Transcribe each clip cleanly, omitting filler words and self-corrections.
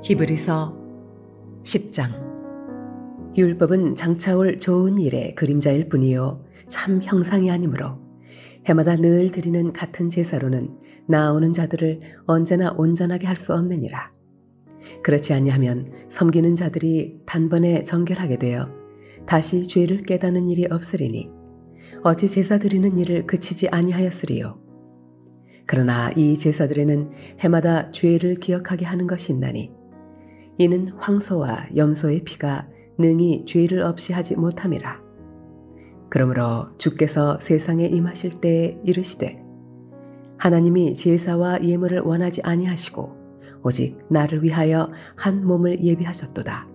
히브리서 10장. 율법은 장차올 좋은 일의 그림자일 뿐이요 참 형상이 아니므로 해마다 늘 드리는 같은 제사로는 나아오는 자들을 언제나 온전하게 할 수 없느니라. 그렇지 아니하면 섬기는 자들이 단번에 정결하게 되어 다시 죄를 깨닫는 일이 없으리니 어찌 제사 드리는 일을 그치지 아니하였으리요. 그러나 이 제사들에는 해마다 죄를 기억하게 하는 것이 있나니 이는 황소와 염소의 피가 능히 죄를 없이 하지 못함이라. 그러므로 주께서 세상에 임하실 때에 이르시되 하나님이 제사와 예물을 원하지 아니하시고 오직 나를 위하여 한 몸을 예비하셨도다.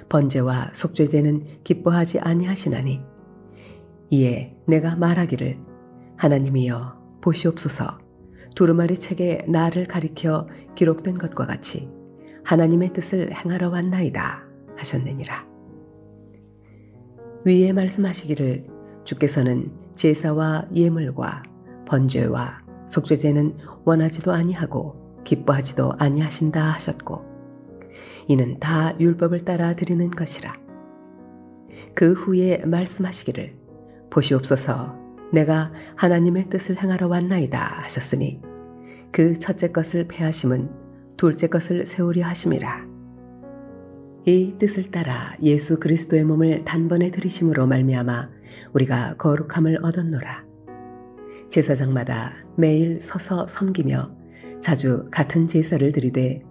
번제와 속죄제는 기뻐하지 아니하시나니 이에 내가 말하기를 하나님이여 보시옵소서. 두루마리 책에 나를 가리켜 기록된 것과 같이 하나님의 뜻을 행하러 왔나이다 하셨느니라. 위에 말씀하시기를 주께서는 제사와 예물과 번제와 속죄제는 원하지도 아니하고 기뻐하지도 아니하신다 하셨고 이는 다 율법을 따라 드리는 것이라. 그 후에 말씀하시기를 보시옵소서 내가 하나님의 뜻을 행하러 왔나이다 하셨으니 그 첫째 것을 폐하심은 둘째 것을 세우려 하심이라. 이 뜻을 따라 예수 그리스도의 몸을 단번에 들이심으로 말미암아 우리가 거룩함을 얻었노라. 제사장마다 매일 서서 섬기며 자주 같은 제사를 드리되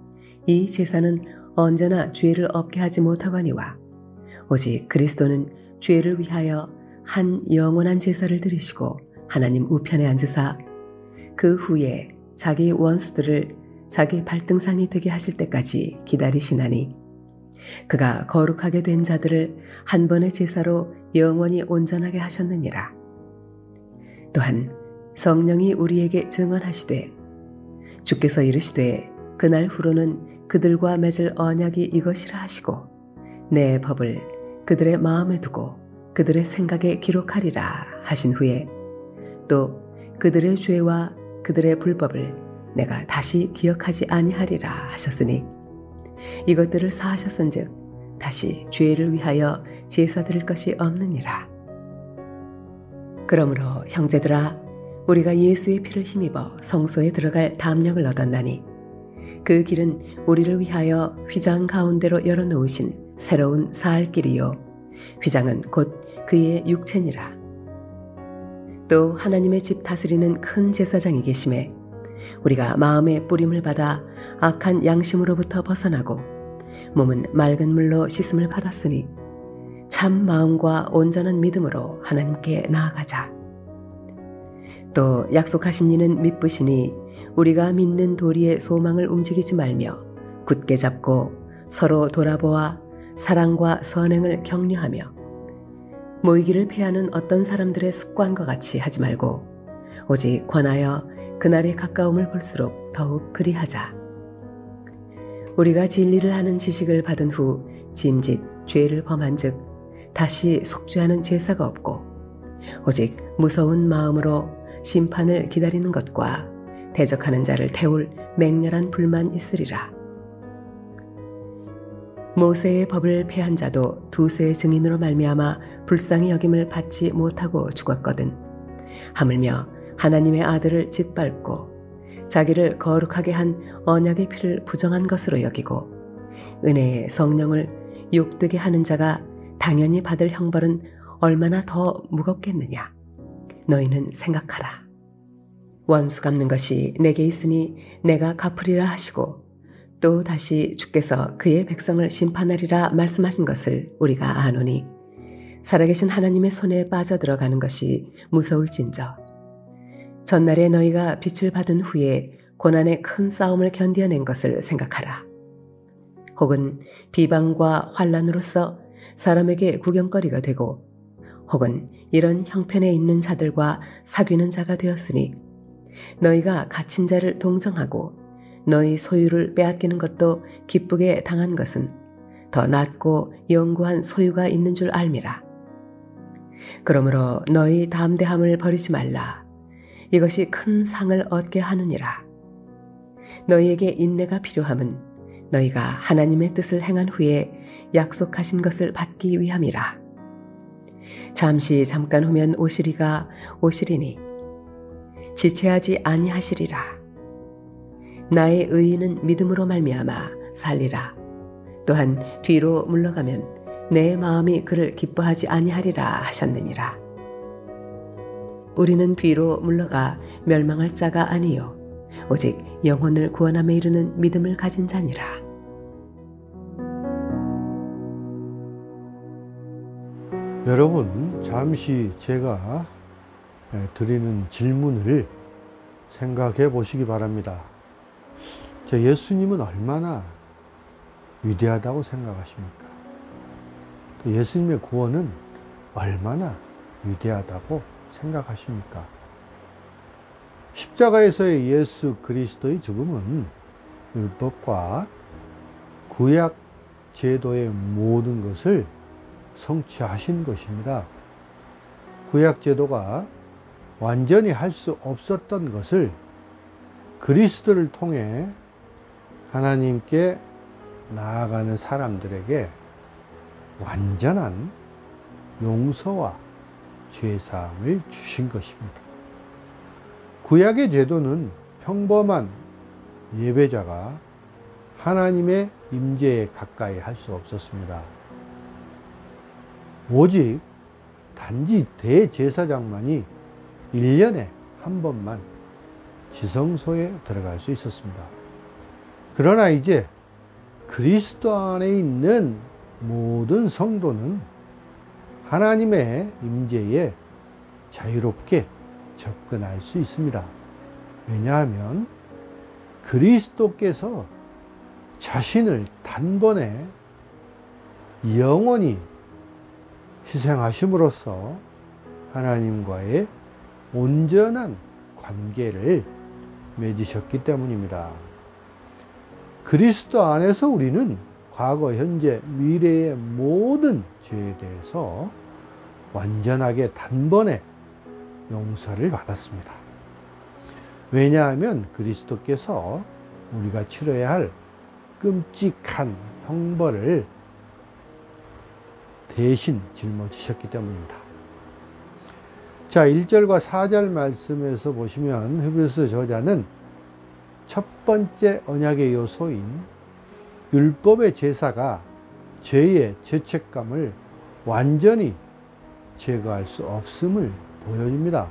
이 제사는 언제나 죄를 없게 하지 못하거니와 오직 그리스도는 죄를 위하여 한 영원한 제사를 드리시고 하나님 우편에 앉으사 그 후에 자기 원수들을 자기 발등상이 되게 하실 때까지 기다리시나니 그가 거룩하게 된 자들을 한 번의 제사로 영원히 온전하게 하셨느니라. 또한 성령이 우리에게 증언하시되 주께서 이르시되 그날 후로는 그들과 맺을 언약이 이것이라 하시고 내 법을 그들의 마음에 두고 그들의 생각에 기록하리라 하신 후에 또 그들의 죄와 그들의 불법을 내가 다시 기억하지 아니하리라 하셨으니 이것들을 사하셨은즉 다시 죄를 위하여 제사 드릴 것이 없느니라. 그러므로 형제들아 우리가 예수의 피를 힘입어 성소에 들어갈 담력을 얻었나니 그 길은 우리를 위하여 휘장 가운데로 열어놓으신 새로운 살 길이요 휘장은 곧 그의 육체니라. 또 하나님의 집 다스리는 큰 제사장이 계심에 우리가 마음의 뿌림을 받아 악한 양심으로부터 벗어나고 몸은 맑은 물로 씻음을 받았으니 참 마음과 온전한 믿음으로 하나님께 나아가자. 또 약속하신 이는 미쁘시니 우리가 믿는 도리의 소망을 움직이지 말며 굳게 잡고 서로 돌아보아 사랑과 선행을 격려하며 모이기를 패하는 어떤 사람들의 습관과 같이 하지 말고 오직 권하여 그날의 가까움을 볼수록 더욱 그리하자. 우리가 진리를 하는 지식을 받은 후 짐짓 죄를 범한 즉 다시 속죄하는 제사가 없고 오직 무서운 마음으로 심판을 기다리는 것과 대적하는 자를 태울 맹렬한 불만 있으리라. 모세의 법을 폐한 자도 두세의 증인으로 말미암아 불쌍히 여김을 받지 못하고 죽었거든. 하물며 하나님의 아들을 짓밟고 자기를 거룩하게 한 언약의 피를 부정한 것으로 여기고 은혜의 성령을 욕되게 하는 자가 당연히 받을 형벌은 얼마나 더 무겁겠느냐. 너희는 생각하라. 원수 갚는 것이 내게 있으니 내가 갚으리라 하시고 또 다시 주께서 그의 백성을 심판하리라 말씀하신 것을 우리가 아노니 살아계신 하나님의 손에 빠져들어가는 것이 무서울진저 전날에 너희가 빛을 받은 후에 고난의 큰 싸움을 견뎌낸 것을 생각하라. 혹은 비방과 환난으로서 사람에게 구경거리가 되고 혹은 이런 형편에 있는 자들과 사귀는 자가 되었으니 너희가 갇힌 자를 동정하고 너희 소유를 빼앗기는 것도 기쁘게 당한 것은 더 낫고 영구한 소유가 있는 줄 알미라. 그러므로 너희 담대함을 버리지 말라. 이것이 큰 상을 얻게 하느니라. 너희에게 인내가 필요함은 너희가 하나님의 뜻을 행한 후에 약속하신 것을 받기 위함이라. 잠깐 후면 오시리가 오시리니 지체하지 아니하시리라. 나의 의인은 믿음으로 말미암아 살리라. 또한 뒤로 물러가면 내 마음이 그를 기뻐하지 아니하리라 하셨느니라. 우리는 뒤로 물러가 멸망할 자가 아니요 오직 영혼을 구원함에 이르는 믿음을 가진 자니라. 여러분, 잠시 제가 드리는 질문을 생각해 보시기 바랍니다. 예수님은 얼마나 위대하다고 생각하십니까? 예수님의 구원은 얼마나 위대하다고 생각하십니까? 십자가에서의 예수 그리스도의 죽음은 율법과 구약 제도의 모든 것을 성취하신 것입니다. 구약 제도가 완전히 할 수 없었던 것을 그리스도를 통해 하나님께 나아가는 사람들에게 완전한 용서와 죄사함을 주신 것입니다. 구약의 제도는 평범한 예배자가 하나님의 임재에 가까이 할 수 없었습니다. 오직 단지 대제사장만이 1년에 한 번만 지성소에 들어갈 수 있었습니다. 그러나 이제 그리스도 안에 있는 모든 성도는 하나님의 임재에 자유롭게 접근할 수 있습니다. 왜냐하면 그리스도께서 자신을 단번에 영원히 희생하심으로써 하나님과의 온전한 관계를 맺으셨기 때문입니다. 그리스도 안에서 우리는 과거, 현재, 미래의 모든 죄에 대해서 완전하게 단번에 용서를 받았습니다. 왜냐하면 그리스도께서 우리가 치러야 할 끔찍한 형벌을 대신 짊어지셨기 때문입니다. 자, 1절과 4절 말씀에서 보시면 히브리서 저자는 첫 번째 언약의 요소인 율법의 제사가 죄의 죄책감을 완전히 제거할 수 없음을 보여줍니다.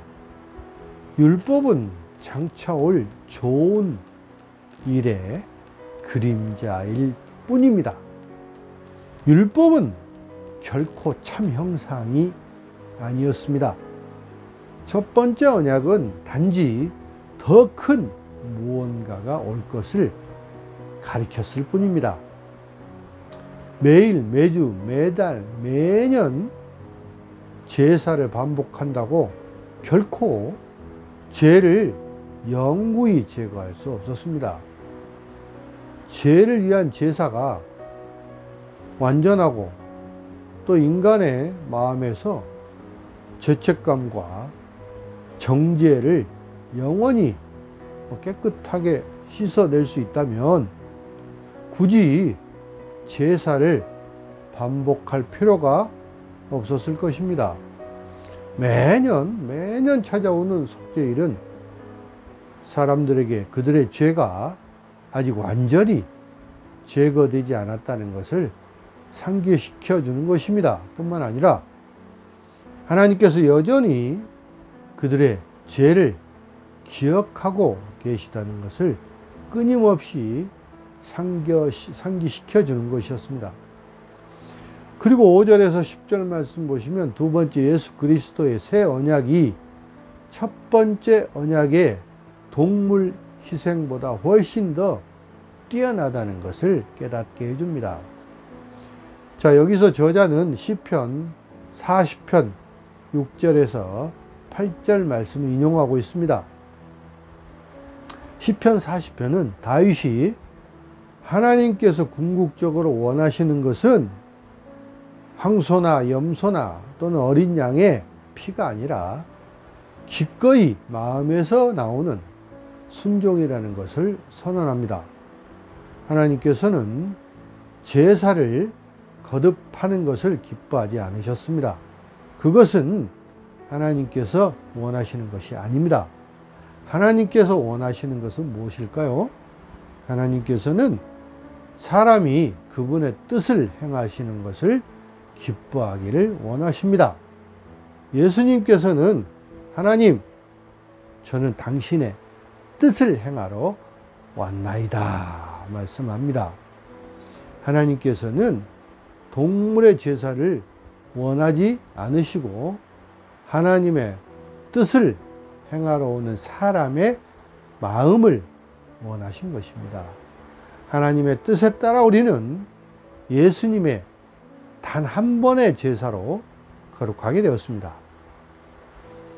율법은 장차 올 좋은 일의 그림자일 뿐입니다. 율법은 결코 참 형상이 아니었습니다. 첫 번째 언약은 단지 더 큰 무언가가 올 것을 가리켰을 뿐입니다. 매일, 매주, 매달, 매년 제사를 반복한다고 결코 죄를 영구히 제거할 수 없었습니다. 죄를 위한 제사가 완전하고 또 인간의 마음에서 죄책감과 정죄를 영원히 깨끗하게 씻어낼 수 있다면 굳이 제사를 반복할 필요가 없었을 것입니다. 매년 찾아오는 속죄일은 사람들에게 그들의 죄가 아직 완전히 제거되지 않았다는 것을 상기시켜 주는 것입니다. 뿐만 아니라 하나님께서 여전히 그들의 죄를 기억하고 계시다는 것을 끊임없이 상기시켜 주는 것이었습니다. 그리고 5절에서 10절 말씀 보시면 두 번째 예수 그리스도의 새 언약이 첫 번째 언약의 동물 희생보다 훨씬 더 뛰어나다는 것을 깨닫게 해줍니다. 자, 여기서 저자는 시편 40편 6절에서 8절 말씀을 인용하고 있습니다. 시편 40편은 다윗이 하나님께서 궁극적으로 원하시는 것은 황소나 염소나 또는 어린 양의 피가 아니라 기꺼이 마음에서 나오는 순종이라는 것을 선언합니다. 하나님께서는 제사를 거듭하는 것을 기뻐하지 않으셨습니다. 그것은 하나님께서 원하시는 것이 아닙니다. 하나님께서 원하시는 것은 무엇일까요? 하나님께서는 사람이 그분의 뜻을 행하시는 것을 기뻐하기를 원하십니다. 예수님께서는 하나님, 저는 당신의 뜻을 행하러 왔나이다 말씀합니다. 하나님께서는 동물의 제사를 원하지 않으시고 하나님의 뜻을 행하러 오는 사람의 마음을 원하신 것입니다. 하나님의 뜻에 따라 우리는 예수님의 단 한 번의 제사로 거룩하게 되었습니다.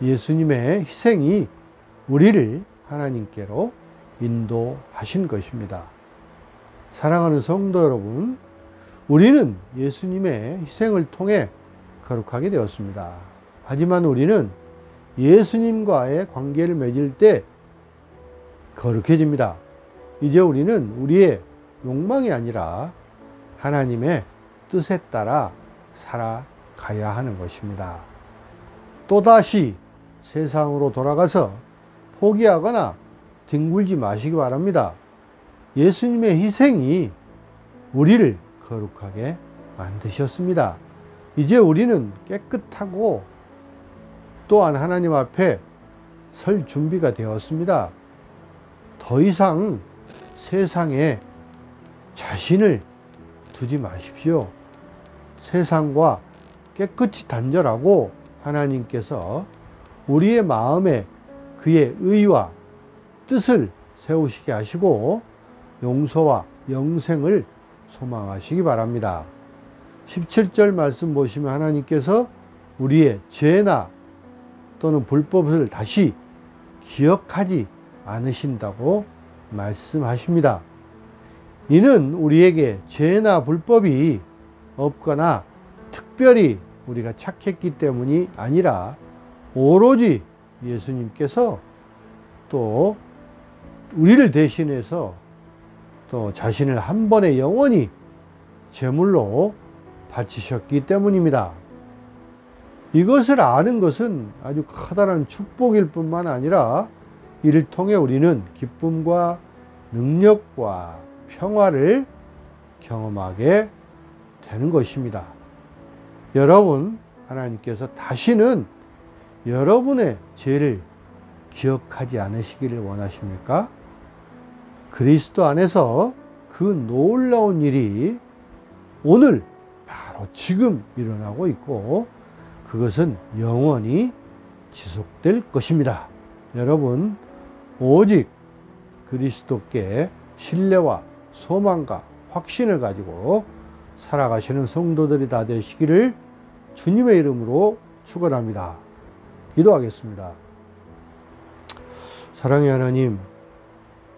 예수님의 희생이 우리를 하나님께로 인도하신 것입니다. 사랑하는 성도 여러분, 우리는 예수님의 희생을 통해 거룩하게 되었습니다. 하지만 우리는 예수님과의 관계를 맺을 때 거룩해집니다. 이제 우리는 우리의 욕망이 아니라 하나님의 뜻에 따라 살아가야 하는 것입니다. 또다시 세상으로 돌아가서 포기하거나 뒹굴지 마시기 바랍니다. 예수님의 희생이 우리를 거룩하게 만드셨습니다. 이제 우리는 깨끗하고 또한 하나님 앞에 설 준비가 되었습니다. 더 이상 세상에 자신을 두지 마십시오. 세상과 깨끗이 단절하고 하나님께서 우리의 마음에 그의 의와 뜻을 세우시게 하시고 용서와 영생을 소망하시기 바랍니다. 17절 말씀 보시면 하나님께서 우리의 죄나 또는 불법을 다시 기억하지 않으신다고 말씀하십니다. 이는 우리에게 죄나 불법이 없거나 특별히 우리가 착했기 때문이 아니라 오로지 예수님께서 또 우리를 대신해서 또 자신을 한 번에 영원히 제물로 바치셨기 때문입니다. 이것을 아는 것은 아주 커다란 축복일 뿐만 아니라 이를 통해 우리는 기쁨과 능력과 평화를 경험하게 되는 것입니다. 여러분, 하나님께서 다시는 여러분의 죄를 기억하지 않으시기를 원하십니까? 그리스도 안에서 그 놀라운 일이 오늘 바로 지금 일어나고 있고 그것은 영원히 지속될 것입니다. 여러분, 오직 그리스도께 신뢰와 소망과 확신을 가지고 살아가시는 성도들이 다 되시기를 주님의 이름으로 축원합니다. 기도하겠습니다. 사랑의 하나님,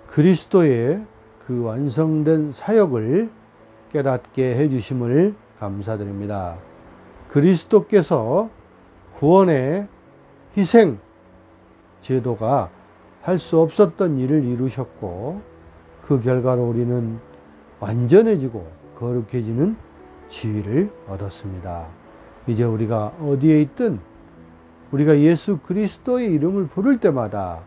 그리스도의 그 완성된 사역을 깨닫게 해주심을 감사드립니다. 그리스도께서 구원의 희생 제도가 할 수 없었던 일을 이루셨고 그 결과로 우리는 완전해지고 거룩해지는 지위를 얻었습니다. 이제 우리가 어디에 있든 우리가 예수 그리스도의 이름을 부를 때마다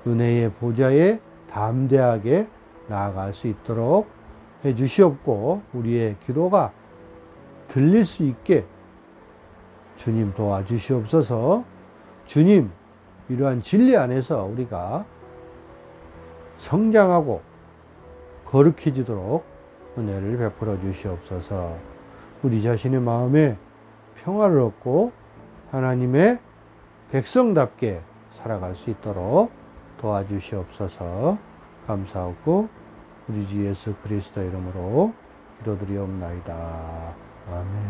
은혜의 보좌에 담대하게 나아갈 수 있도록 해 주시옵고 우리의 기도가 들릴 수 있게 주님 도와주시옵소서. 주님, 이러한 진리 안에서 우리가 성장하고 거룩해지도록 은혜를 베풀어 주시옵소서. 우리 자신의 마음에 평화를 얻고 하나님의 백성답게 살아갈 수 있도록 도와주시옵소서. 감사하고 우리 주 예수 그리스도 이름으로 기도드리옵나이다. 아멘.